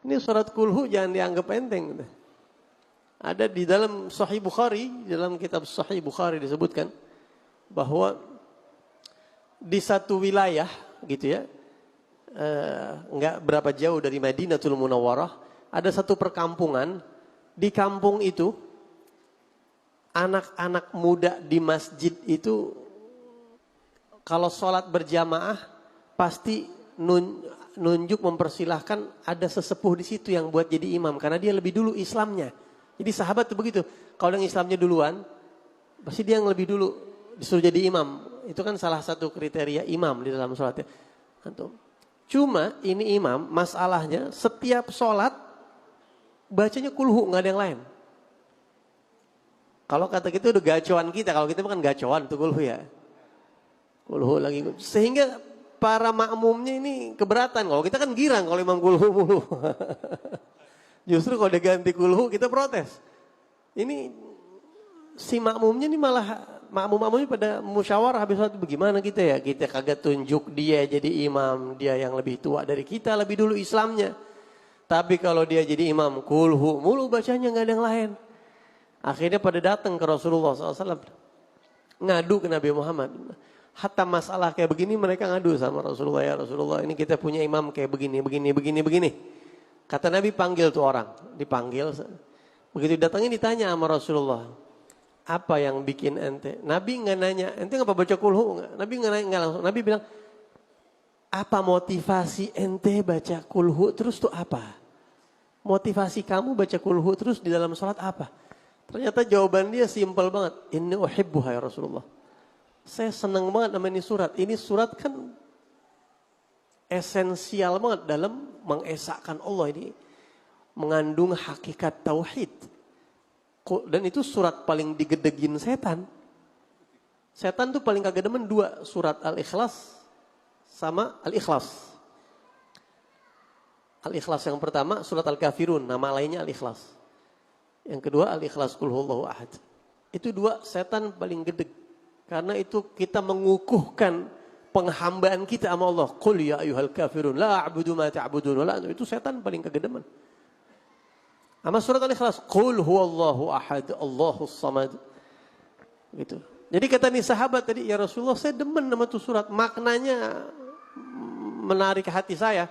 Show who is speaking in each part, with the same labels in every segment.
Speaker 1: Ini surat kulhu jangan dianggap enteng. Ada di dalam Sahih Bukhari, dalam kitab Sahih Bukhari disebutkan bahwa di satu wilayah gitu ya, enggak berapa jauh dari Madinatul Munawwarah, ada satu perkampungan. Di kampung itu anak-anak muda di masjid itu kalau sholat berjamaah pasti nunjuk mempersilahkan ada sesepuh di situ yang buat jadi imam karena dia lebih dulu Islamnya. Jadi sahabat tuh begitu. Kalau yang Islamnya duluan, pasti dia yang lebih dulu disuruh jadi imam. Itu kan salah satu kriteria imam di dalam sholatnya. Cuma ini imam, masalahnya setiap sholat bacanya kulhu, nggak ada yang lain. Kalau kata kita udah gacoan kita, kalau kita bukan gacoan tuh kulhu ya. Kulhu lagi. Sehingga para makmumnya ini keberatan. Kalau kita kan girang kalau imam kulhu mulu. Justru kalau dia ganti kulhu kita protes. Ini si makmumnya ini malah makmum-makmumnya pada musyawarah habis sholat bagaimana kita ya. Kita kagak tunjuk dia jadi imam. Dia yang lebih tua dari kita, lebih dulu Islamnya. Tapi kalau dia jadi imam kulhu mulu bacanya nggak ada yang lain. Akhirnya pada datang ke Rasulullah SAW. Ngadu ke Nabi Muhammad. Hatta masalah kayak begini mereka ngadu sama Rasulullah. Ya Rasulullah ini kita punya imam kayak begini. Kata Nabi panggil tuh orang. Dipanggil. Begitu datangnya ditanya sama Rasulullah. Apa yang bikin ente? Nabi nggak nanya. Ente ngapa baca kulhu? Nabi nggak nanya langsung. Nabi bilang. Apa motivasi ente baca kulhu terus tuh apa? Motivasi kamu baca kulhu terus di dalam sholat apa? Ternyata jawaban dia simpel banget. Inni uhibbuha ya Rasulullah. Saya senang banget sama ini surat. Ini surat kan esensial banget dalam mengesahkan Allah. Ini mengandung hakikat tauhid. Dan itu surat paling digedegin setan. Setan tuh paling kagak demen dua. Surat Al-Ikhlas sama Al-Ikhlas. Al-Ikhlas yang pertama surat Al-Kafirun, nama lainnya Al-Ikhlas. Yang kedua Al-Ikhlas Qul Huwallahu Ahad. Itu dua setan paling gedeg. Karena itu kita mengukuhkan penghambaan kita sama Allah. Qul ya ayyuhal kafirun la a'budu ma ta'budun wala antum. Itu setan paling kegedeman. Sama surat Al-Ikhlas Qul Huwallahu Ahad Allahus Samad. Gitu. Jadi kata nih sahabat tadi, ya Rasulullah saya demen sama tuh surat, maknanya menarik hati saya.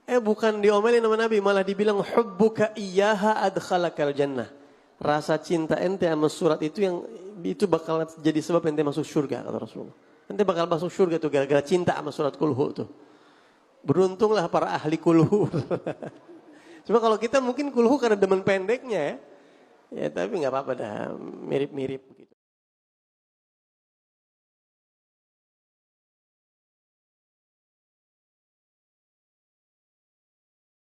Speaker 1: Bukan diomelin sama Nabi, malah dibilang hubbuka iyyaha adkhalakal jannah. Rasa cinta ente sama surat itu yang itu bakal jadi sebab ente masuk surga kata Rasulullah. Ente bakal masuk surga tuh gara-gara cinta sama surat kulhu tuh. Beruntunglah para ahli kulhu. Cuma kalau kita mungkin kulhu karena demen pendeknya ya. Ya tapi nggak apa-apa dah, mirip-mirip.